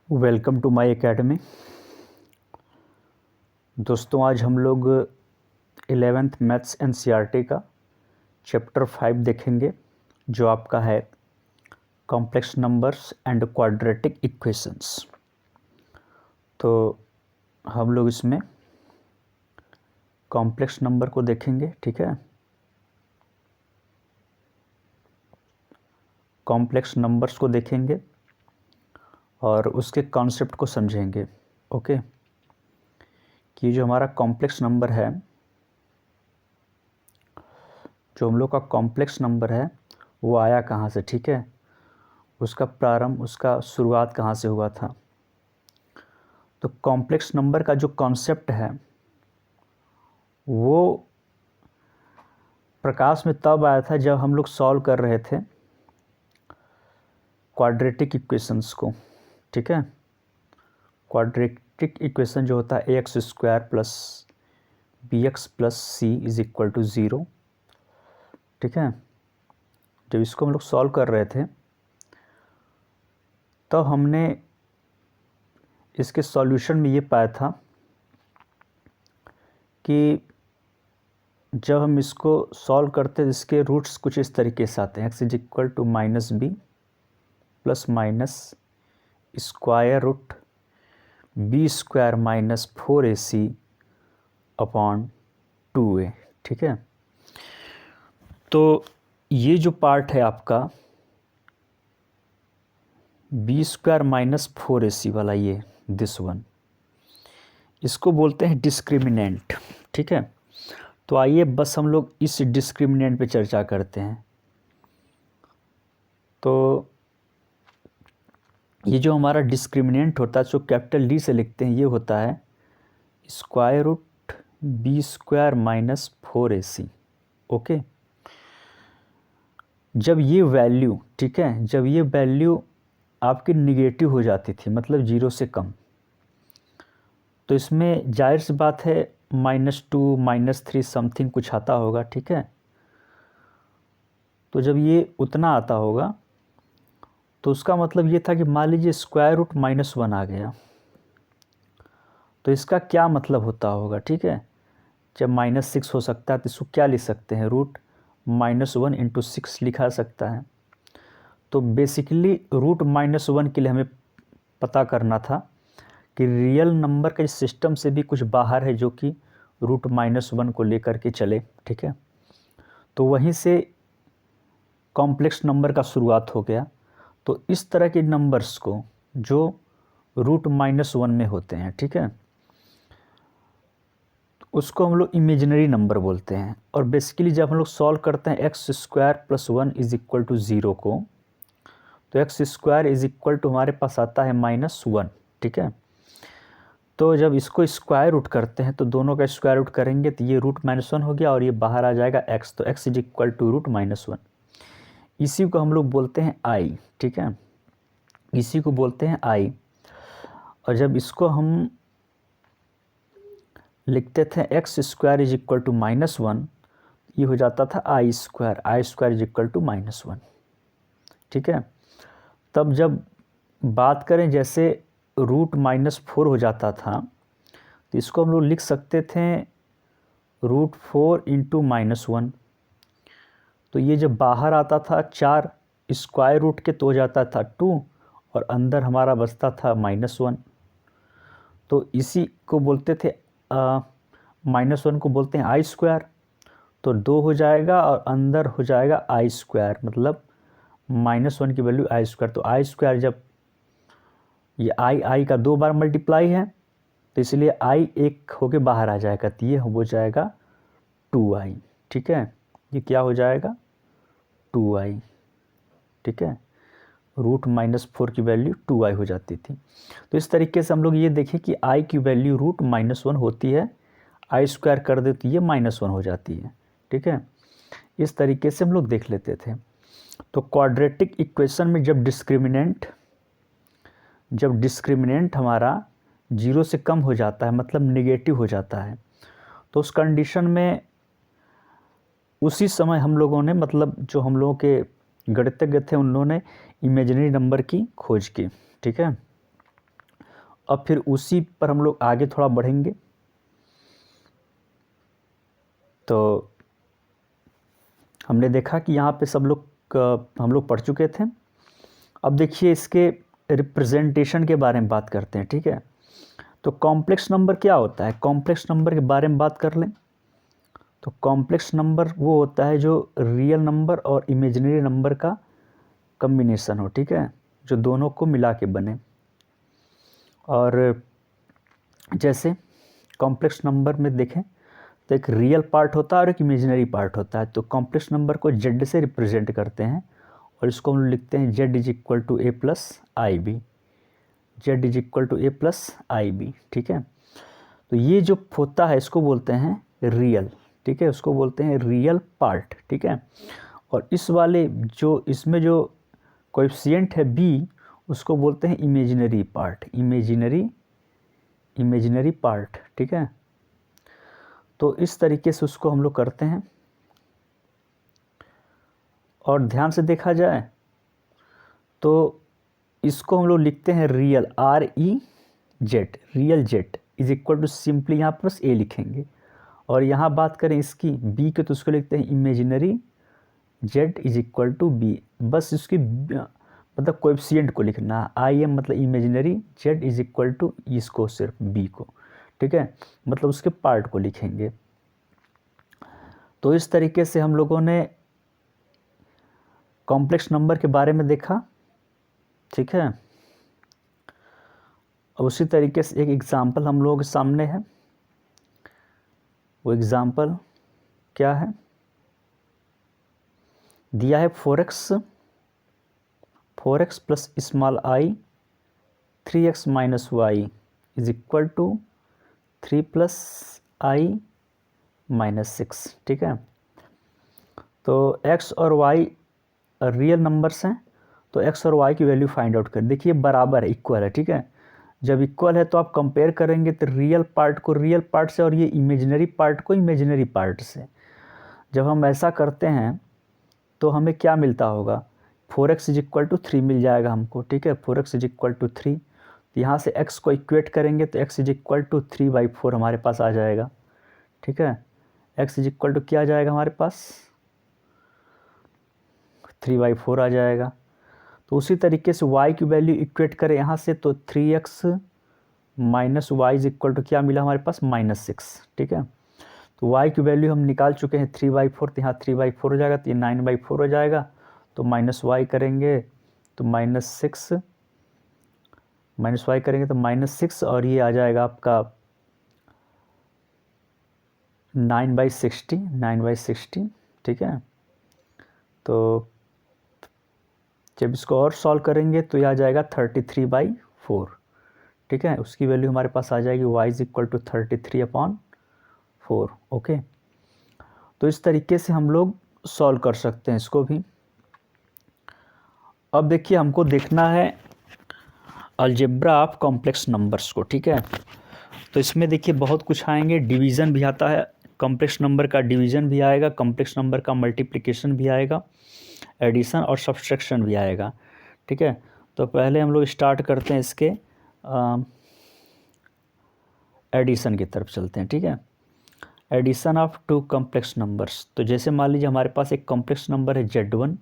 Welcome to my academy. दोस्तों, आज हम लोग 11th मैथ्स एनसीईआरटी का चैप्टर 5 देखेंगे, जो आपका है complex numbers and quadratic equations. तो हम लोग इसमें कॉम्प्लेक्स नंबर को देखेंगे, ठीक है। कॉम्प्लेक्स नंबर्स को देखेंगे और उसके कॉन्सेप्ट को समझेंगे। ओके, कि जो हमारा कॉम्प्लेक्स नंबर है, जो हम लोग का कॉम्प्लेक्स नंबर है वो आया कहाँ से, ठीक है। उसका प्रारंभ, उसका शुरुआत कहाँ से हुआ था। तो कॉम्प्लेक्स नंबर का जो कॉन्सेप्ट है वो प्रकाश में तब आया था जब हम लोग सॉल्व कर रहे थे क्वाड्रेटिक इक्वेशंस को, ठीक है। क्वाड्रेटिक इक्वेशन जो होता है ax² plus bx plus c is equal to 0, ठीक है। जब इसको हम लोग सॉल्व कर रहे थे तो हमने इसके सॉल्यूशन में ये पाया था कि जब हम इसको सॉल्व करते हैं इसके रूट्स कुछ इस तरीके से आते हैं। x is equal to -b plus minus square root b² minus 4ac upon 2a, ठीक है। तो ये जो पार्ट है आपका b² माइनस 4ac वाला, ये दिस वन, इसको बोलते हैं डिस्क्रिमिनेंट, ठीक है। तो आइए बस हम लोग इस डिस्क्रिमिनेंट पे चर्चा करते हैं। तो ये जो हमारा डिस्क्रिमिनेंट होता है, जो कैपिटल डी से लिखते हैं, ये होता है square root b² minus 4ac। Okay, जब ये वैल्यू, ठीक है, जब ये वैल्यू आपकी निगेटिव हो जाती थी, मतलब 0 से कम, तो इसमें जाहिर सी बात है -2 -3 समथिंग कुछ आता होगा, ठीक है। तो जब ये उतना आता होगा तो उसका मतलब ये था कि मान लीजिए स्क्वायर रूट -1 आ गया, तो इसका क्या मतलब होता होगा, ठीक है। जब -6 हो सकता है तो इसको क्या लिख सकते हैं, रूट -1 इंटू 6 लिखा सकता है। तो बेसिकली रूट -1 के लिए हमें पता करना था कि रियल नंबर के सिस्टम से भी कुछ बाहर है जो कि रूट -1 को लेकर के चले, ठीक है। तो वहीं से कॉम्प्लेक्स नंबर का शुरुआत हो गया। तो इस तरह के नंबर्स को जो रूट -1 में होते हैं, ठीक है, उसको हम लोग इमेजिनरी नंबर बोलते हैं। और बेसिकली जब हम लोग सॉल्व करते हैं x² plus 1 is equal to 0 को, तो x² इज इक्वल टू हमारे पास आता है -1, ठीक है। तो जब इसको स्क्वायर रूट करते हैं तो दोनों का स्क्वायर रूट करेंगे तो ये रूट -1 हो गया और ये बाहर आ जाएगा x, तो x is equal to root -1। इसी को हम लोग बोलते हैं i, ठीक है, इसी को बोलते हैं i। और जब इसको हम लिखते थे x² इज इक्वल टू -1, ये हो जाता था i² इज इक्वल टू -1, ठीक है। तब जब बात करें जैसे रूट -4 हो जाता था तो इसको हम लोग लिख सकते थे रूट 4 इंटू -1। तो ये जब बाहर आता था 4 स्क्वायर रूट के तो हो जाता था 2 और अंदर हमारा बचता था -1। तो इसी को बोलते थे -1 को बोलते हैं i²। तो 2 हो जाएगा और अंदर हो जाएगा i², मतलब -1 की वैल्यू i²। तो i², जब ये i का 2 बार मल्टीप्लाई है तो इसलिए i एक होके बाहर आ जाएगा, तो ये हो जाएगा 2i, ठीक है। ये क्या हो जाएगा 2i, ठीक है। रूट -4 की वैल्यू 2i हो जाती थी। तो इस तरीके से हम लोग ये देखें कि i की वैल्यू रूट -1 होती है, i² कर दे तो ये -1 हो जाती है, ठीक है। इस तरीके से हम लोग देख लेते थे। तो क्वाड्रेटिक इक्वेशन में जब डिस्क्रिमिनेंट हमारा 0 से कम हो जाता है, मतलब नेगेटिव हो जाता है, तो उस कंडीशन में उसी समय हम लोगों ने, मतलब जो हम लोगों के गणितज्ञ थे, उन्होंने इमेजिनरी नंबर की खोज की, ठीक है। अब फिर उसी पर हम लोग आगे थोड़ा बढ़ेंगे। तो हमने देखा कि यहाँ पे सब लोग हम लोग पढ़ चुके थे। अब देखिए इसके रिप्रेजेंटेशन के बारे में बात करते हैं, ठीक है। तो कॉम्प्लेक्स नंबर क्या होता है, कॉम्प्लेक्स नंबर के बारे में बात कर लें। तो कॉम्प्लेक्स नंबर वो होता है जो रियल नंबर और इमेजिनरी नंबर का कम्बिनेशन हो, ठीक है, जो दोनों को मिला के बने। और जैसे कॉम्प्लेक्स नंबर में देखें तो एक रियल पार्ट होता है और एक इमेजिनरी पार्ट होता है। तो कॉम्प्लेक्स नंबर को जेड से रिप्रेजेंट करते हैं और इसको हम लिखते हैं Z is equal to A plus I B, Z is equal to A plus I B, ठीक है। तो ये जो होता है इसको बोलते हैं रियल, ठीक है, उसको बोलते हैं रियल पार्ट, ठीक है। और इस वाले जो इसमें जो कोएफिशिएंट है बी, उसको बोलते हैं इमेजिनरी पार्ट, इमेजिनरी पार्ट, ठीक है। तो इस तरीके से उसको हम लोग करते हैं। और ध्यान से देखा जाए तो इसको हम लोग लिखते हैं real, R E Z, real Z is equal to, simply यहाँ पर बस ए लिखेंगे। और यहाँ बात करें इसकी बी के, तो उसको लिखते हैं imaginary Z is equal to B, बस इसकी मतलब कोएफिशिएंट को लिखना, आई एम मतलब imaginary Z is equal to इसको, सिर्फ बी को, ठीक है, मतलब उसके पार्ट को लिखेंगे। तो इस तरीके से हम लोगों ने कॉम्प्लेक्स नंबर के बारे में देखा, ठीक है। और उसी तरीके से एक एग्ज़ाम्पल हम लोगों के सामने है। वो एग्ज़ाम्पल क्या है, दिया है 4x plus small I 3x minus Y is equal to 3 plus I minus 6, ठीक है। तो x और y रियल नंबर्स हैं, तो x और y की वैल्यू फाइंड आउट करें। देखिए बराबर है, इक्वल है, ठीक है। जब इक्वल है तो आप कंपेयर करेंगे तो रियल पार्ट को रियल पार्ट से और ये इमेजिनरी पार्ट को इमेजिनरी पार्ट से। जब हम ऐसा करते हैं तो हमें क्या मिलता होगा, 4x इज इक्वल टू 3 मिल जाएगा हमको, ठीक है, 4x इज इक्वल टू 3। तो यहाँ से x को इक्वेट करेंगे तो x इज इक्वल टू 3/4 हमारे पास आ जाएगा, ठीक है। x इज इक्वल टू क्या आ जाएगा हमारे पास, 3/4 आ जाएगा। तो उसी तरीके से y की वैल्यू इक्वेट करें यहाँ से, तो 3x minus Y is equal to क्या मिला हमारे पास, -6, ठीक है। तो y की वैल्यू हम निकाल चुके हैं 3/4, तो यहाँ 3/4 हो जाएगा, तो ये 9/4 हो जाएगा। तो -y करेंगे तो -6, -y करेंगे तो -6, और ये आ जाएगा आपका 9/60, ठीक है। तो जब इसको और सॉल्व करेंगे तो ये आ जाएगा 33/4, ठीक है। उसकी वैल्यू हमारे पास आ जाएगी y is equal to 33/4, okay. तो इस तरीके से हम लोग सॉल्व कर सकते हैं इसको भी। अब देखिए हमको देखना है अलजेब्रा ऑफ कॉम्प्लेक्स नंबर्स को, ठीक है। तो इसमें देखिए बहुत कुछ आएंगे, डिवीज़न भी आता है, कॉम्प्लेक्स नंबर का डिवीज़न भी आएगा, कॉम्प्लेक्स नंबर का मल्टीप्लिकेशन भी आएगा, एडिशन और सब्सट्रैक्शन भी आएगा, ठीक है। तो पहले हम लोग स्टार्ट करते हैं इसके एडिशन की तरफ चलते हैं, ठीक है। Addition of two complex numbers, तो जैसे मान लीजिए हमारे पास एक कॉम्प्लेक्स नंबर है Z1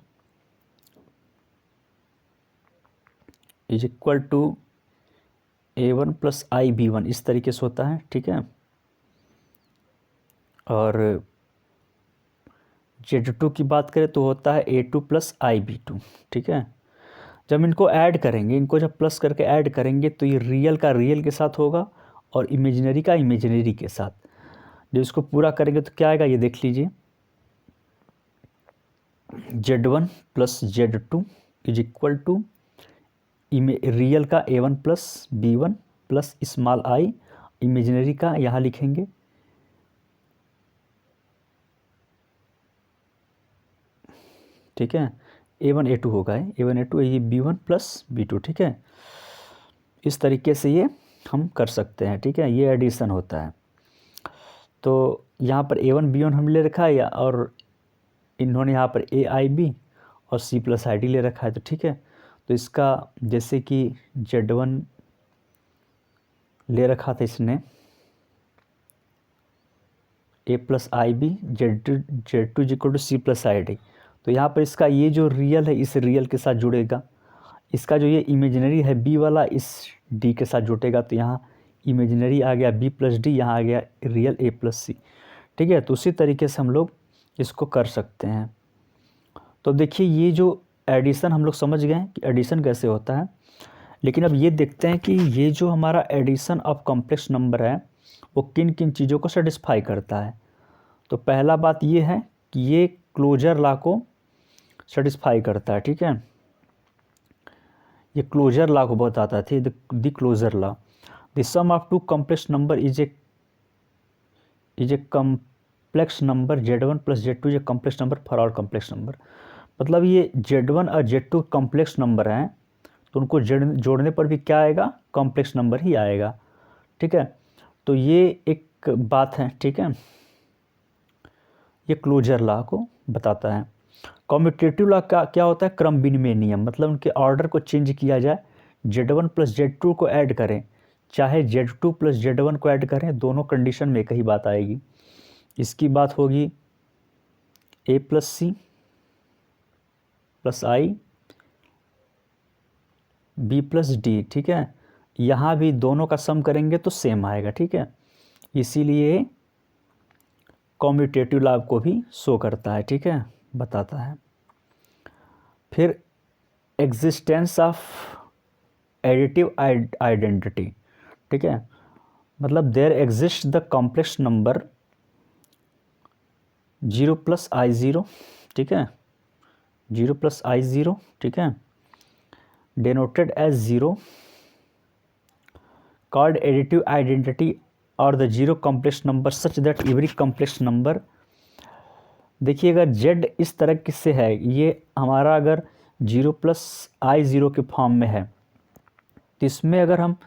is equal to A1 plus IB1, इस तरीके से होता है, ठीक है। और Z2 की बात करें तो होता है A2 प्लस IB2, ठीक है। जब इनको ऐड करेंगे, इनको जब प्लस करके ऐड करेंगे तो ये रियल का रियल के साथ होगा और इमेजिनरी का इमेजिनरी के साथ। जब इसको पूरा करेंगे तो क्या आएगा, ये देख लीजिए, Z1 plus Z2 is equal to real का A1 plus B1 plus small i, imaginary का यहाँ लिखेंगे ठीक है, A1 A2 होगा, A1 A2 ये B1 प्लस B2, ठीक है। इस तरीके से ये हम कर सकते हैं, ठीक है, ये एडिशन होता है। तो यहाँ पर A1 B1 हम ले रखा है, और इन्होंने यहाँ पर AIB और C प्लस ID ले रखा है, तो ठीक है। तो इसका जैसे कि Z1 ले रखा था इसने a plus I B z two equal to c plus i d. तो यहाँ पर इसका ये जो रियल है इस रियल के साथ जुड़ेगा, इसका जो ये इमेजिनरी है b वाला इस d के साथ जुटेगा। तो यहाँ इमेजिनरी आ गया b प्लस डी, यहाँ आ गया रियल a प्लस सी। ठीक है, तो उसी तरीके से हम लोग इसको कर सकते हैं। तो देखिए ये जो एडिशन हम लोग समझ गए कि एडिशन कैसे होता है, लेकिन अब ये देखते हैं कि ये जो हमारा एडिशन ऑफ कॉम्प्लेक्स नंबर है वो किन किन चीज़ों को सेटिस्फाई करता है। तो पहला बात ये है कि ये क्लोजर लॉ को सेटिस्फाई करता है। ठीक है, ये क्लोजर लॉ को बताता है, the closure law. The sum of two complex number is a complex number Z1 plus Z2 is a complex number for all complex number. मतलब ये Z1 और Z2 कॉम्प्लेक्स नंबर हैं, तो उनको जोड़ने पर भी क्या आएगा, कॉम्प्लेक्स नंबर ही आएगा। ठीक है, तो ये एक बात है। ठीक है, ये क्लोजर लॉ को बताता है। कॉम्यूटेटिव लॉ का क्या होता है, क्रम विनिमय नियम, मतलब उनके ऑर्डर को चेंज किया जाए। Z1 प्लस Z2 को ऐड करें, चाहे Z2 प्लस Z1 को ऐड करें, दोनों कंडीशन में एक ही बात आएगी। इसकी बात होगी a plus c plus i b plus d. ठीक है, यहाँ भी दोनों का सम करेंगे तो सेम आएगा। ठीक है, इसीलिए कॉम्यूटेटिव लॉ को भी शो करता है। ठीक है, बताता है। फिर एग्जिस्टेंस ऑफ एडिटिव आइडेंटिटी। ठीक है, मतलब there exist the complex number 0 plus i zero. ठीक है, 0 प्लस आई ज़ीरो। ठीक है, denoted as 0 called additive identity or the zero complex number such that every complex number। देखिए अगर z इस तरह किससे है, ये हमारा अगर 0 प्लस आई ज़ीरो के फॉर्म में है, तो इसमें अगर हम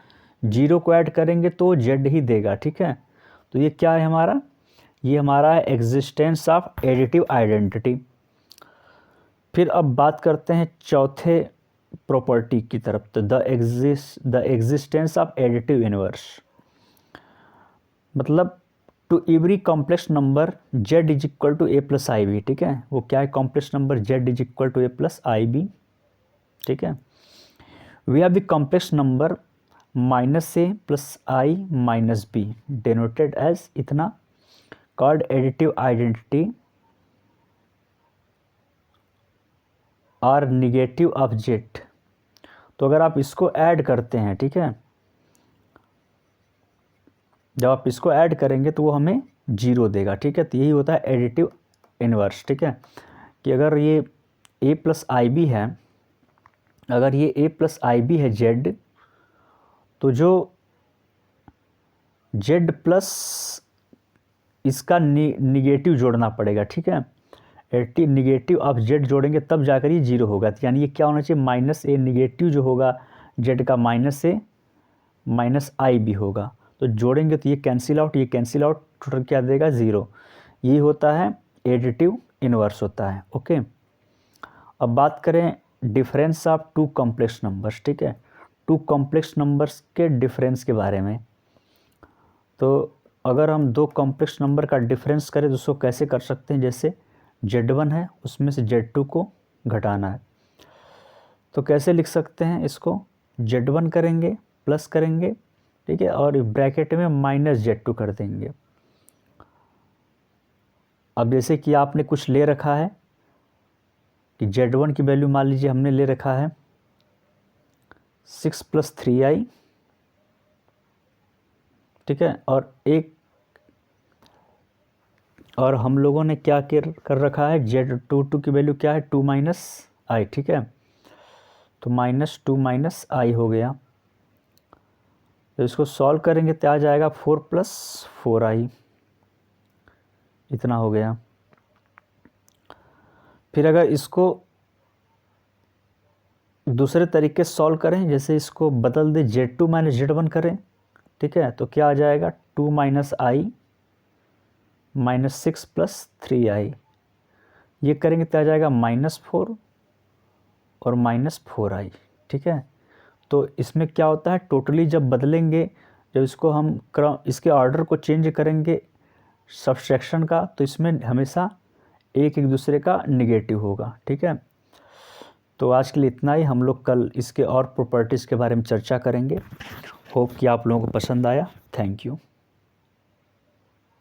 0 को ऐड करेंगे तो z ही देगा। ठीक है, तो ये क्या है हमारा, ये हमारा है एग्जिस्टेंस ऑफ एडिटिव आइडेंटिटी। फिर अब बात करते हैं चौथे प्रॉपर्टी की तरफ, तो the existence of additive inverse. मतलब to every complex number z is equal to a plus I B. ठीक है, वो क्या है, complex number z is equal to a plus I B. ठीक है, we have the complex number minus a plus I minus b denoted as इतना, called additive identity और negative of z। तो अगर आप इसको ऐड करते हैं, ठीक है, जब आप इसको ऐड करेंगे तो वो हमें 0 देगा। ठीक है, तो यही होता है एडिटिव इनवर्स। ठीक है, कि अगर ये a प्लस आई बी है, अगर ये a प्लस आई बी है z, तो जो z प्लस इसका निगेटिव जोड़ना पड़ेगा। ठीक है, एडिटिव निगेटिव ऑफ z जोड़ेंगे तब जाकर ये 0 होगा। तो यानी ये क्या होना चाहिए, माइनस a निगेटिव जो होगा z का minus a minus i b होगा। तो जोड़ेंगे तो ये कैंसिल आउट, ये कैंसिल आउट, टोटल क्या देगा, 0। ये होता है एडिटिव इनवर्स होता है। ओके, अब बात करें difference of two complex numbers. ठीक है, टू कॉम्प्लेक्स नंबर्स के डिफरेंस के बारे में। तो अगर हम दो कॉम्प्लेक्स नंबर का डिफरेंस करें तो उसको कैसे कर सकते हैं, जैसे Z1 है उसमें से Z2 को घटाना है, तो कैसे लिख सकते हैं इसको, Z1 करेंगे प्लस करेंगे, ठीक है, और ब्रैकेट में माइनस Z2 कर देंगे। अब जैसे कि आपने कुछ ले रखा है कि Z1 की वैल्यू मान लीजिए हमने ले रखा है 6 प्लस 3i। ठीक है, और हम लोगों ने क्या कर रखा है, Z22 की वैल्यू क्या है, 2 माइनस आई। ठीक है, तो माइनस 2 माइनस आई हो गया। तो इसको सॉल्व करेंगे तो आ जाएगा 4 प्लस 4i, इतना हो गया। फिर अगर इसको दूसरे तरीके से सॉल्व करें, जैसे इसको बदल दे Z2 माइनस Z1 करें, ठीक है, तो क्या आ जाएगा, 2 माइनस आई माइनस 6 प्लस 3i। ये करेंगे तो आ जाएगा -4 और -4i। ठीक है, तो इसमें क्या होता है, टोटली जब बदलेंगे जब इसको हम क्रम इसके ऑर्डर को चेंज करेंगे सब्सट्रैक्शन का, तो इसमें हमेशा एक दूसरे का निगेटिव होगा। ठीक है, तो आज के लिए इतना ही। हम लोग कल इसके और प्रॉपर्टीज़ के बारे में चर्चा करेंगे। होप कि आप लोगों को पसंद आया। Thank you.